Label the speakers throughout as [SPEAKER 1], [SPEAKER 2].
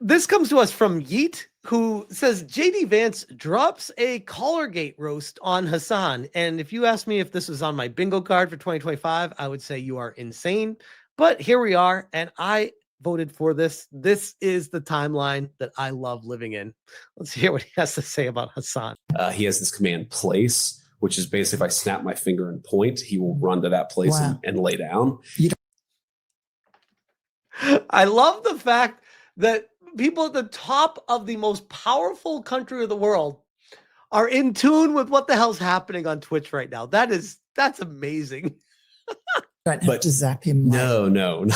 [SPEAKER 1] This comes to us from Yeet, who says JD Vance drops a Collargate roast on Hassan. And if you ask me if this was on my bingo card for 2025, I would say you are insane. But here we are, and I voted for this. This is the timeline that I love living in. Let's hear what he has to say about Hassan.
[SPEAKER 2] He has this command place, which is basically if I snap my finger and point, he will run to that place and lay down.
[SPEAKER 1] I love the fact that people at the top of the most powerful country of the world are in tune with what the hell's happening on Twitch right now. That's amazing.
[SPEAKER 3] Don't have to zap him.
[SPEAKER 2] No.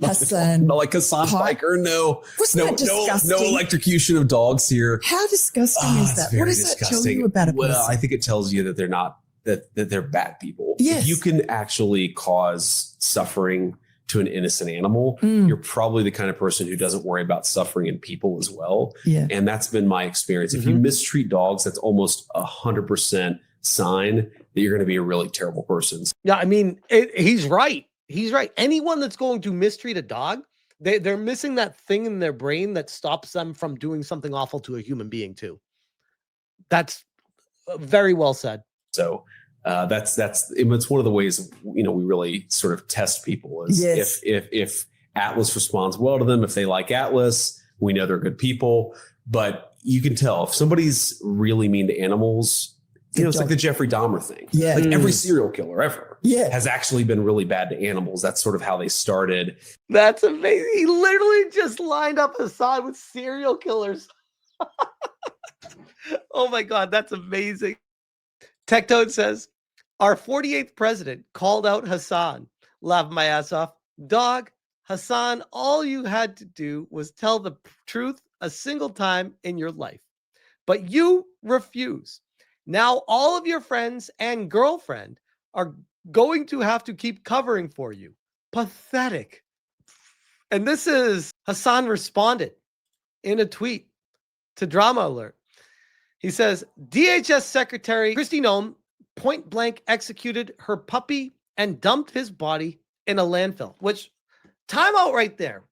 [SPEAKER 3] Hassan.
[SPEAKER 2] Not like Hassan Piker. No electrocution of dogs here.
[SPEAKER 3] How disgusting is that? What does that tell you about a person?
[SPEAKER 2] Well, I think it tells you that they're not, that they're bad people.
[SPEAKER 3] Yes.
[SPEAKER 2] If you can actually cause suffering to an innocent animal, you're probably the kind of person who doesn't worry about suffering in people as well.
[SPEAKER 3] Yeah.
[SPEAKER 2] And that's been my experience. If you mistreat dogs, that's almost 100% sign that you're going to be a really terrible person.
[SPEAKER 1] Yeah, I mean, he's right. He's right. Anyone that's going to mistreat a dog, they're missing that thing in their brain that stops them from doing something awful to a human being too. That's very well said.
[SPEAKER 2] So it's one of the ways, we really sort of test people is if Atlas responds well to them, if they like Atlas, we know they're good people. But you can tell if somebody's really mean to animals, it's like the Jeffrey Dahmer thing.
[SPEAKER 3] Yeah.
[SPEAKER 2] Like every serial killer ever has actually been really bad to animals. That's sort of how they started.
[SPEAKER 1] That's amazing. He literally just lined up Hassan with serial killers. Oh my God, that's amazing. Tech Toad says, our 48th president called out Hassan. Laughed my ass off. Dog, Hassan, all you had to do was tell the truth a single time in your life. But you refuse. Now all of your friends and girlfriend are going to have to keep covering for you. Pathetic. And this is Hassan responded in a tweet to Drama Alert. He says, DHS Secretary Kristi Noem point blank executed her puppy and dumped his body in a landfill, which, time out right there.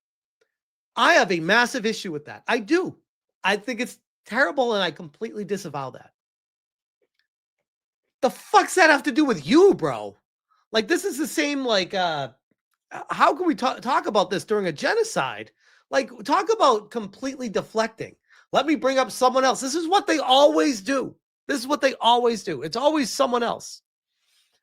[SPEAKER 1] I have a massive issue with that. I do. I think it's terrible and I completely disavow that. The fuck's that have to do with you, bro? Like, this is the same, like, how can we talk about this during a genocide? Like, talk about completely deflecting. Let me bring up someone else. This is what they always do. This is what they always do. It's always someone else.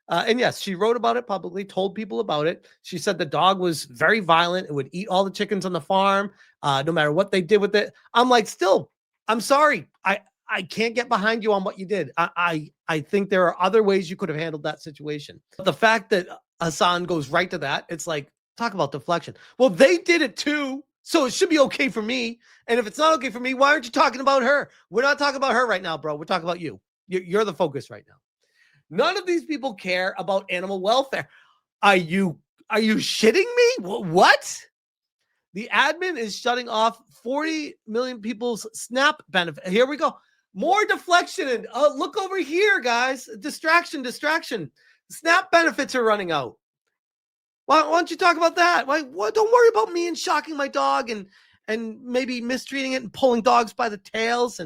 [SPEAKER 1] And yes, she wrote about it publicly, told people about it. She said the dog was very violent. It would eat all the chickens on the farm, no matter what they did with it. I'm like, still, I'm sorry. I can't get behind you on what you did. I think there are other ways you could have handled that situation. But the fact that Hassan goes right to that, it's like, talk about deflection. Well, they did it too, so it should be okay for me. And if it's not okay for me, why aren't you talking about her? We're not talking about her right now, bro. We're talking about you. You're the focus right now. None of these people care about animal welfare. Are you shitting me? What? The admin is shutting off 40 million people's SNAP benefit. Here we go. More deflection. And look over here, guys. Distraction. SNAP benefits are running out. Why don't you talk about that? Don't worry about me and shocking my dog and maybe mistreating it and pulling dogs by the tails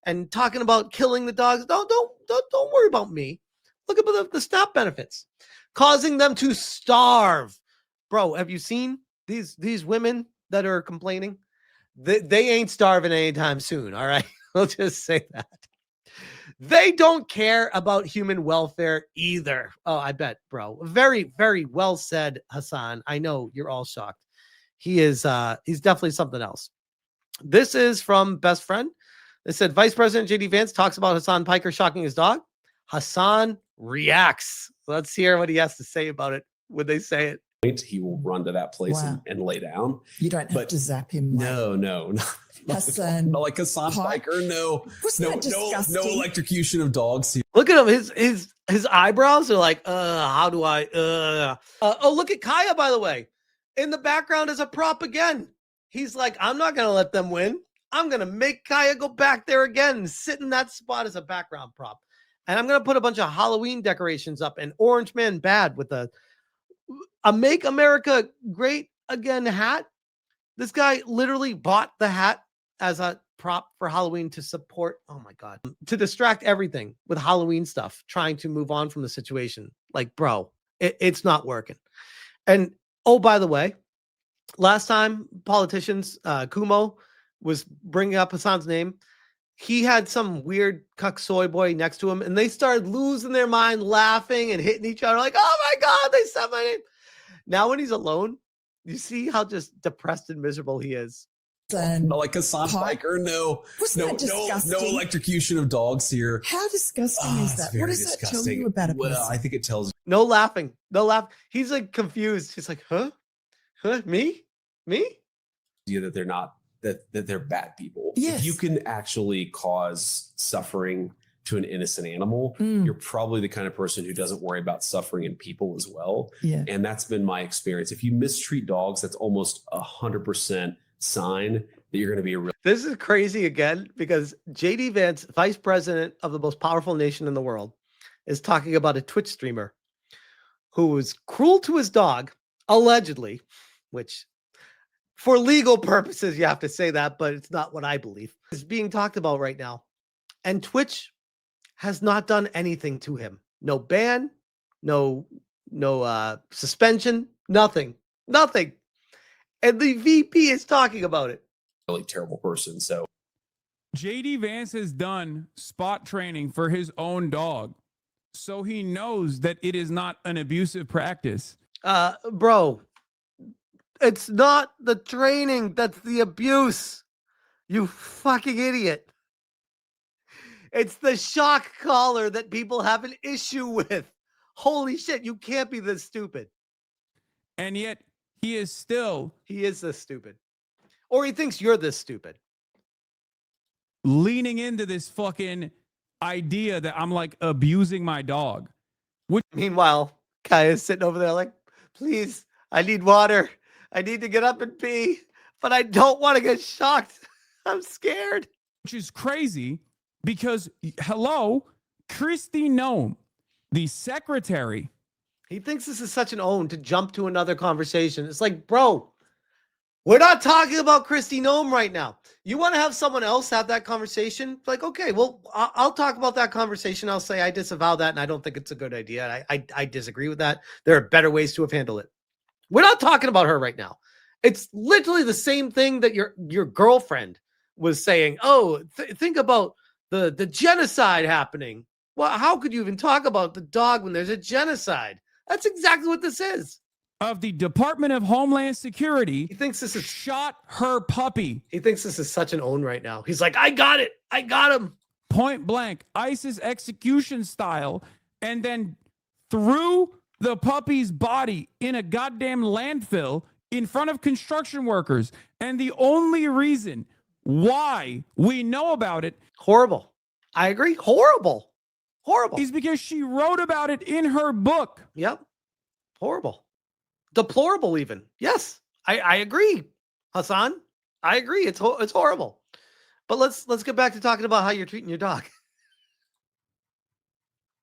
[SPEAKER 1] and talking about killing the dogs. Don't worry about me. Look at the SNAP benefits, causing them to starve. Bro, have you seen these women that are complaining? They ain't starving anytime soon. All right. I'll just say that. They don't care about human welfare either. Oh, I bet, bro. Very, very well said, Hassan. I know you're all shocked. He's definitely something else. This is from Best Friend. They said Vice President JD Vance talks about Hassan Piker shocking his dog. Hassan reacts. Let's hear what he has to say about it when they say it.
[SPEAKER 2] He will run to that place and lay down.
[SPEAKER 3] You don't have to zap him.
[SPEAKER 2] No.
[SPEAKER 3] Hassan.
[SPEAKER 2] Not like Hassan Piker. No electrocution of dogs here.
[SPEAKER 1] Look at him. His eyebrows are like, how do I, oh, look at Kaya, by the way. In the background is a prop again. He's like, I'm not going to let them win. I'm going to make Kaya go back there again and sit in that spot as a background prop. And I'm going to put a bunch of Halloween decorations up and Orange Man Bad with a Make America Great Again hat. This guy literally bought the hat as a prop for Halloween to support, oh my God, to distract everything with Halloween stuff, trying to move on from the situation. Like, bro, it's not working. And oh, by the way, last time politicians, Kumo was bringing up Hassan's name. He had some weird cuck soy boy next to him, and they started losing their mind, laughing and hitting each other like, oh my God, they said my name. Now when he's alone, you see how just depressed and miserable he is.
[SPEAKER 2] Like Hassan Biker, no electrocution of dogs here.
[SPEAKER 3] How disgusting is that? What does that tell you about a person?
[SPEAKER 2] Well, I think it tells
[SPEAKER 1] no laughing, no laugh. He's like confused. He's like, huh, me.
[SPEAKER 2] You that they're not that they're bad people.
[SPEAKER 3] Yes.
[SPEAKER 2] If you can actually cause suffering to an innocent animal, you're probably the kind of person who doesn't worry about suffering in people as well.
[SPEAKER 3] Yeah.
[SPEAKER 2] And that's been my experience. If you mistreat dogs, that's almost 100% sign that you're going to be a real.
[SPEAKER 1] This is crazy again, because JD Vance, vice president of the most powerful nation in the world, is talking about a Twitch streamer who was cruel to his dog, allegedly, which for legal purposes, you have to say that, but it's not what I believe. It's being talked about right now. And Twitch has not done anything to him. No ban, no suspension, nothing. And the VP is talking about it.
[SPEAKER 2] Really terrible person. So
[SPEAKER 4] JD Vance has done spot training for his own dog, so he knows that it is not an abusive practice.
[SPEAKER 1] Bro, it's not the training that's the abuse. You fucking idiot. It's the shock collar that people have an issue with. Holy shit, you can't be this stupid.
[SPEAKER 4] And yet he is
[SPEAKER 1] this stupid. Or he thinks you're this stupid.
[SPEAKER 4] Leaning into this fucking idea that I'm like abusing my dog.
[SPEAKER 1] Meanwhile, Kai is sitting over there like, please, I need water. I need to get up and pee, but I don't want to get shocked. I'm scared.
[SPEAKER 4] Which is crazy because, hello, Kristi Noem, the secretary.
[SPEAKER 1] He thinks this is such an own to jump to another conversation. It's like, bro, we're not talking about Kristi Noem right now. You want to have someone else have that conversation? Like, okay, well, I'll talk about that conversation. I'll say I disavow that, and I don't think it's a good idea. I disagree with that. There are better ways to have handled it. We're not talking about her right now. It's literally the same thing that your girlfriend was saying. Oh, think about the genocide happening. Well, how could you even talk about the dog when there's a genocide? That's exactly what this is.
[SPEAKER 4] Of the Department of Homeland Security.
[SPEAKER 1] He thinks this is
[SPEAKER 4] shot her puppy.
[SPEAKER 1] He thinks this is such an own right now. He's like, I got it. I got him.
[SPEAKER 4] Point blank, ISIS execution style, and then threw the puppy's body in a goddamn landfill in front of construction workers. And the only reason why we know about it.
[SPEAKER 1] Horrible. I agree. Horrible.
[SPEAKER 4] Is because she wrote about it in her book.
[SPEAKER 1] Yep. Horrible. Deplorable even. Yes. I agree, Hassan. I agree. It's horrible. But let's get back to talking about how you're treating your dog.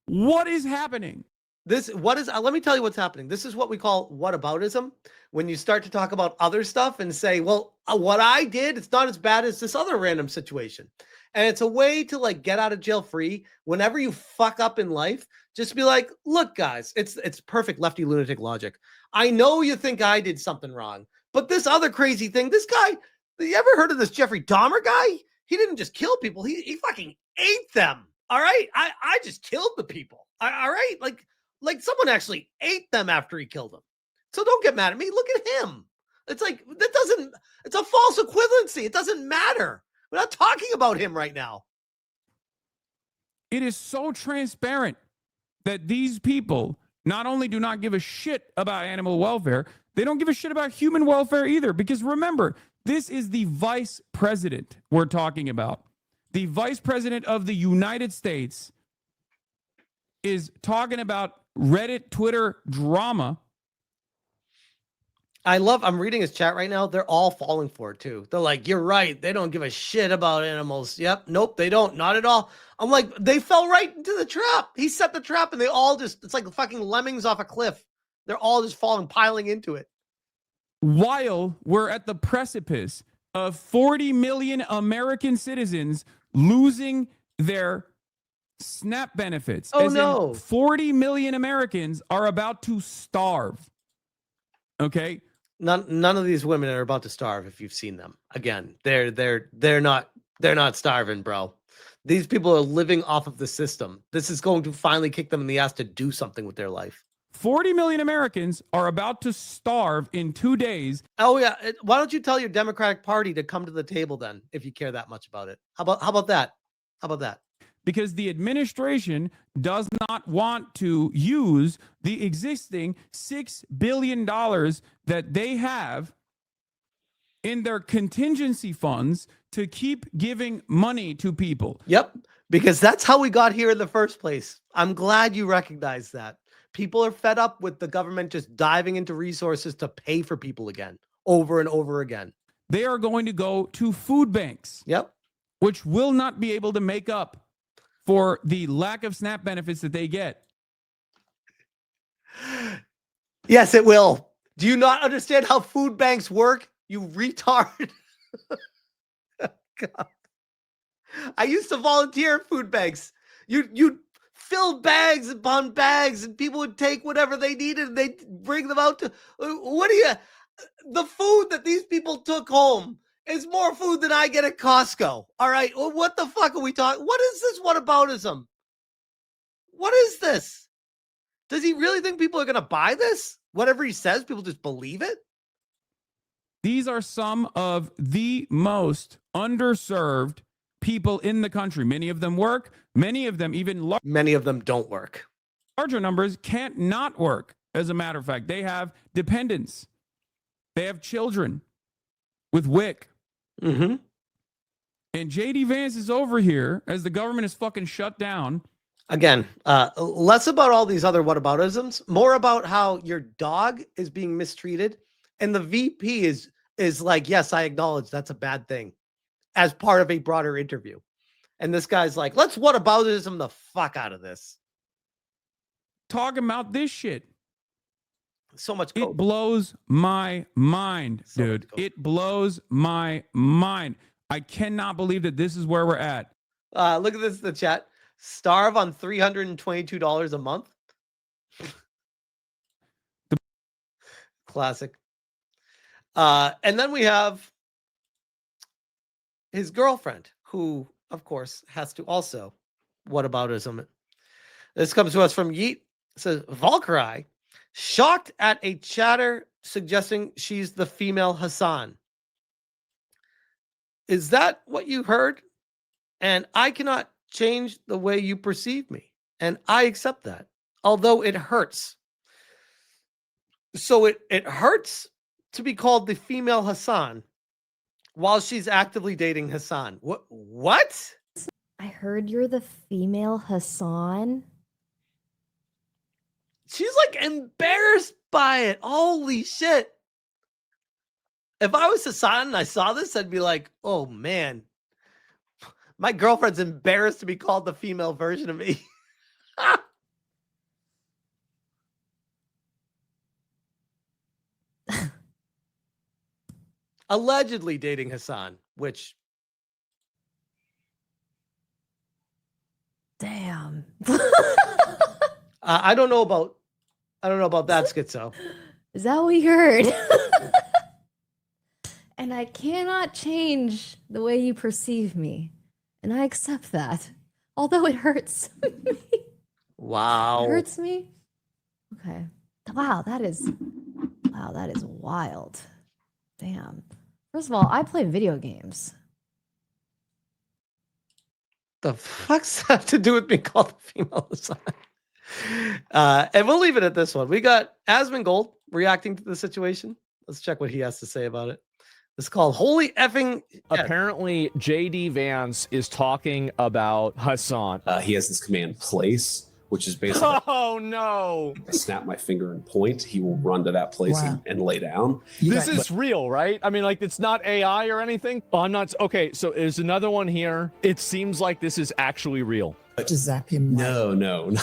[SPEAKER 4] What is happening?
[SPEAKER 1] Let me tell you what's happening. This is what we call whataboutism. When you start to talk about other stuff and say, well, what I did, it's not as bad as this other random situation. And it's a way to like get out of jail free. Whenever you fuck up in life, just be like, look, guys, it's perfect lefty lunatic logic. I know you think I did something wrong, but this other crazy thing, this guy, you ever heard of this Jeffrey Dahmer guy? He didn't just kill people. He fucking ate them. All right. I just killed the people. All right. Like someone actually ate them after he killed them. So don't get mad at me. Look at him. It's like, it's a false equivalency. It doesn't matter. We're not talking about him right now.
[SPEAKER 4] It is so transparent that these people not only do not give a shit about animal welfare, they don't give a shit about human welfare either. Because remember, this is the vice president we're talking about. The vice president of the United States is talking about Reddit, Twitter drama.
[SPEAKER 1] I'm reading his chat right now. They're all falling for it too. They're like, you're right. They don't give a shit about animals. Yep. Nope. They don't. Not at all. I'm like, they fell right into the trap. He set the trap and they all it's like fucking lemmings off a cliff. They're all just piling into it.
[SPEAKER 4] While we're at the precipice of 40 million American citizens losing their SNAP benefits.
[SPEAKER 1] Oh,
[SPEAKER 4] As in
[SPEAKER 1] no.
[SPEAKER 4] 40 million Americans are about to starve. Okay?
[SPEAKER 1] None of these women are about to starve if you've seen them. Again, they're not starving, bro. These people are living off of the system. This is going to finally kick them in the ass to do something with their life.
[SPEAKER 4] 40 million Americans are about to starve in 2 days.
[SPEAKER 1] Oh yeah, why don't you tell your Democratic Party to come to the table then, if you care that much about it? How about that? How about that?
[SPEAKER 4] Because the administration does not want to use the existing $6 billion that they have in their contingency funds to keep giving money to people.
[SPEAKER 1] Yep, because that's how we got here in the first place. I'm glad you recognize that. People are fed up with the government just diving into resources to pay for people again, over and over again.
[SPEAKER 4] They are going to go to food banks.
[SPEAKER 1] Yep.
[SPEAKER 4] Which will not be able to make up for the lack of SNAP benefits that they get.
[SPEAKER 1] Yes, it will. Do you not understand how food banks work, you retard? God. I used to volunteer at food banks. You'd fill bags upon bags, and people would take whatever they needed, and they'd bring them out to... The food that these people took home is more food than I get at Costco. All right, well, what the fuck are we talking? What is this whataboutism? What is this? Does he really think people are going to buy this? Whatever he says, people just believe it?
[SPEAKER 4] These are some of the most underserved people in the country. Many of them work. Many of them,
[SPEAKER 1] many of them don't work.
[SPEAKER 4] Larger numbers can't not work. As a matter of fact, they have dependents. They have children with WIC.
[SPEAKER 1] Mm-hmm.
[SPEAKER 4] And JD Vance is over here as the government is fucking shut down.
[SPEAKER 1] Again, less about all these other whataboutisms, more about how your dog is being mistreated. And the VP is like, yes, I acknowledge that's a bad thing, as part of a broader interview. And this guy's like, let's whataboutism the fuck out of this.
[SPEAKER 4] Talking about this shit.
[SPEAKER 1] So much code.
[SPEAKER 4] It blows my mind, dude. It blows my mind. I cannot believe that this is where we're at.
[SPEAKER 1] Look at this in the chat. Starve on $322 a month. Classic. And then we have his girlfriend, who, of course, has to also whataboutism it. This comes to us from Yeet. It says, Valkyrae shocked at a chatter suggesting she's the female Hassan. Is that what you heard? And I cannot change the way you perceive me. And I accept that, although it hurts. So it hurts to be called the female Hassan while she's actively dating Hassan. What?
[SPEAKER 5] I heard you're the female Hassan.
[SPEAKER 1] She's like embarrassed by it. Holy shit. If I was Hassan and I saw this, I'd be like, oh man, my girlfriend's embarrassed to be called the female version of me. Allegedly dating Hassan, which...
[SPEAKER 5] Damn.
[SPEAKER 1] I don't know about that, Schizo.
[SPEAKER 5] Is that what you heard? And I cannot change the way you perceive me. And I accept that. Although it hurts me.
[SPEAKER 1] Wow.
[SPEAKER 5] It hurts me? Okay. Wow, that is wild. Damn. First of all, I play video games.
[SPEAKER 1] The fuck's that have to do with being called a female Hassan? And we'll leave it at this one. We got Asmongold reacting to the situation. Let's check what he has to say about it. It's called Holy Effing...
[SPEAKER 6] Apparently, JD Vance is talking about Hassan.
[SPEAKER 2] He has this command place, which is basically...
[SPEAKER 6] Oh, no.
[SPEAKER 2] I snap my finger and point. He will run to that place and lay down.
[SPEAKER 6] This is real, right? I mean, like, it's not AI or anything? Oh, I'm not... Okay, so there's another one here. It seems like this is actually real.
[SPEAKER 3] To zap him.
[SPEAKER 2] No.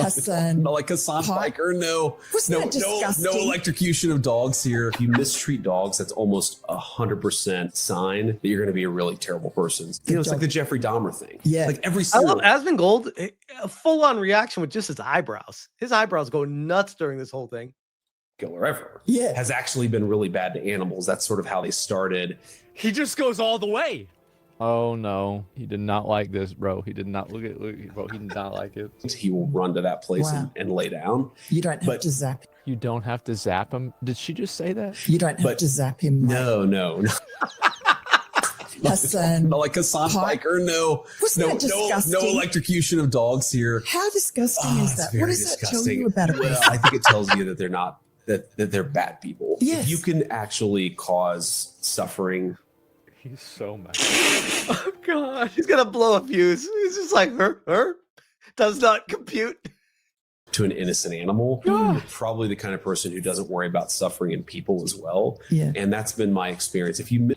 [SPEAKER 3] Hassan.
[SPEAKER 2] Not like Hassan biker. No,
[SPEAKER 3] Wasn't that
[SPEAKER 2] no
[SPEAKER 3] disgusting?
[SPEAKER 2] electrocution of dogs here. If you mistreat dogs, that's almost 100% sign that you're going to be a really terrible person. You know, it's like the Jeffrey Dahmer thing.
[SPEAKER 3] Yeah.
[SPEAKER 2] Like every
[SPEAKER 1] I love
[SPEAKER 2] serial.
[SPEAKER 1] Asmongold, a full-on reaction with just his eyebrows. His eyebrows go nuts during this whole thing.
[SPEAKER 2] Killer ever
[SPEAKER 3] Yeah.
[SPEAKER 2] has actually been really bad to animals. That's sort of how they started.
[SPEAKER 6] He just goes all the way. Oh no, he did not like this, bro. He did not look, bro. He did not like it.
[SPEAKER 2] He will run to that place
[SPEAKER 3] Wow.
[SPEAKER 2] and lay down.
[SPEAKER 3] You don't have
[SPEAKER 2] But-
[SPEAKER 3] to zap.
[SPEAKER 6] You don't have to zap him. Did she just say that?
[SPEAKER 3] You don't have
[SPEAKER 2] but-
[SPEAKER 3] to zap him. mate.
[SPEAKER 2] No.
[SPEAKER 3] Hassan.
[SPEAKER 2] Not like Hassan biker. No,
[SPEAKER 3] Wasn't that
[SPEAKER 2] no
[SPEAKER 3] disgusting?
[SPEAKER 2] electrocution of dogs here.
[SPEAKER 3] How disgusting is
[SPEAKER 2] it's
[SPEAKER 3] that?
[SPEAKER 2] very
[SPEAKER 3] What does that tell
[SPEAKER 2] disgusting.
[SPEAKER 3] you about a
[SPEAKER 2] Well,
[SPEAKER 3] person?
[SPEAKER 2] I think it tells you that they're not that they're bad people.
[SPEAKER 3] Yes.
[SPEAKER 2] If you can actually cause suffering.
[SPEAKER 6] He's so mad.
[SPEAKER 1] Oh god, he's gonna blow a fuse. He's just like her does not compute.
[SPEAKER 2] To an innocent animal, you're probably the kind of person who doesn't worry about suffering in people as well.
[SPEAKER 3] Yeah.
[SPEAKER 2] And that's been my experience. If you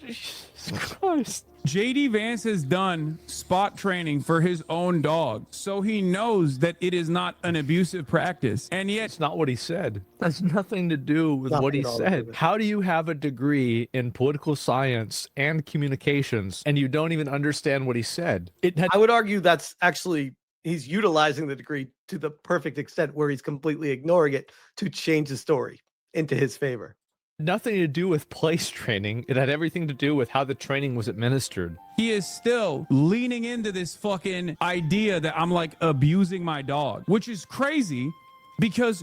[SPEAKER 6] Christ.
[SPEAKER 4] JD Vance has done spot training for his own dog, so he knows that it is not an abusive practice. And yet,
[SPEAKER 6] It's not what he said. That's nothing to do with
[SPEAKER 1] Nothing
[SPEAKER 6] what he
[SPEAKER 1] at all to do
[SPEAKER 6] said.
[SPEAKER 1] with it.
[SPEAKER 6] How do you have a degree in political science and communications and you don't even understand what he said? It had
[SPEAKER 1] I would argue that's actually he's utilizing the degree to the perfect extent where he's completely ignoring it to change the story into his favor.
[SPEAKER 6] nothing to do with place training. It had everything to do with how the training was administered.
[SPEAKER 4] he is still leaning into this fucking idea that I'm like abusing my dog, which is crazy because,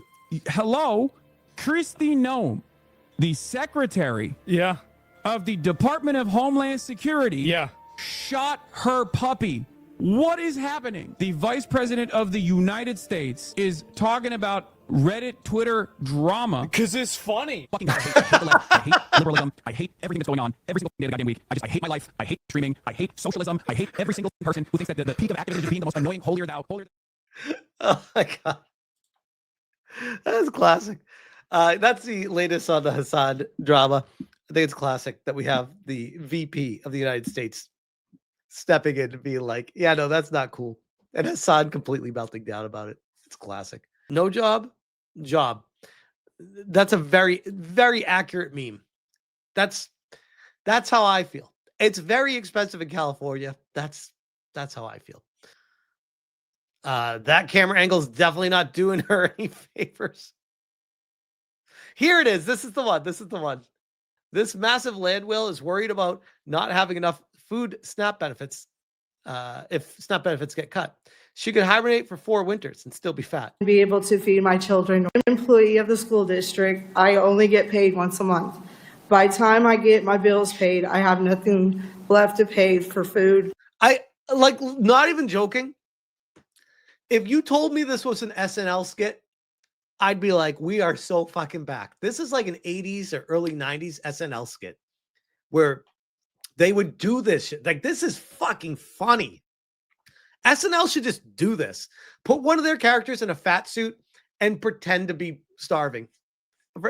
[SPEAKER 4] hello, Kristi Noem, the secretary
[SPEAKER 6] Yeah.
[SPEAKER 4] of the Department of Homeland Security,
[SPEAKER 6] Yeah.
[SPEAKER 4] shot her puppy. What is happening? The vice president of the United States is talking about Reddit, Twitter drama.
[SPEAKER 6] Because it's funny.
[SPEAKER 4] Fucking God, I hate liberalism. I hate everything that's going on every single day of the goddamn week. I hate my life. I hate streaming. I hate socialism. I hate every single person who thinks that the peak of activism is being the most annoying holier thou.
[SPEAKER 1] Oh my god, that is classic. That's the latest on the Hassan drama. I think it's classic that we have the VP of the United States stepping in and being like, "Yeah, no, that's not cool," and Hassan completely melting down about it. It's classic. No job. That's a very, very accurate meme. That's how I feel. It's very expensive in California. That's how I feel. That camera angle is definitely not doing her any favors. Here it is. This is the one. This massive land whale is worried about not having enough food SNAP benefits if SNAP benefits get cut. She could hibernate for 4 winters and still be fat.
[SPEAKER 7] Be able to feed my children. I'm an employee of the school district. I only get paid once a month. By the time I get my bills paid, I have nothing left to pay for food.
[SPEAKER 1] I like, not even joking. If you told me this was an SNL skit, I'd be like, we are so fucking back. This is like an 80s or early 90s SNL skit where they would do this shit. Like, this is fucking funny. SNL should just do this. Put one of their characters in a fat suit and pretend to be starving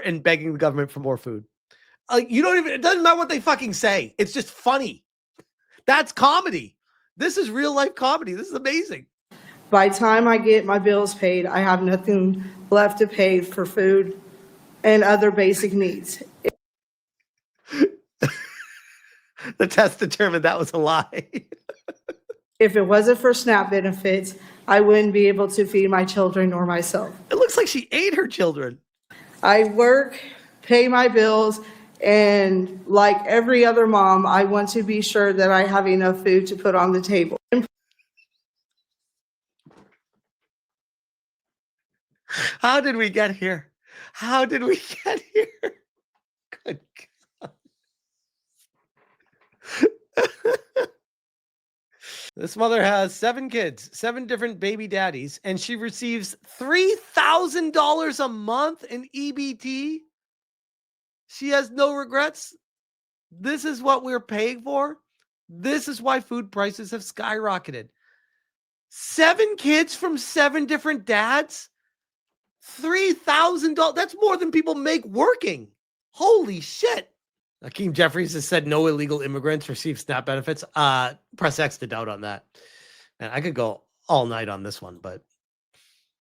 [SPEAKER 1] and begging the government for more food. Like, you don't even, it doesn't matter what they fucking say. It's just funny. That's comedy. This is real life comedy. This is amazing.
[SPEAKER 7] By the time I get my bills paid, I have nothing left to pay for food and other basic needs.
[SPEAKER 1] The test determined that was a lie.
[SPEAKER 7] If it wasn't for SNAP benefits, I wouldn't be able to feed my children or myself.
[SPEAKER 1] It looks like she ate her children.
[SPEAKER 7] I work, pay my bills, and like every other mom, I want to be sure that I have enough food to put on the table.
[SPEAKER 1] How did we get here? How did we get here? Good God. This mother has 7 kids, 7 different baby daddies, and she receives $3,000 a month in EBT. She has no regrets. This is what we're paying for. This is why food prices have skyrocketed. 7 kids from 7 different dads. $3,000. That's more than people make working. Holy shit. Hakeem Jeffries has said no illegal immigrants receive SNAP benefits. Press X to doubt on that. And I could go all night on this one, but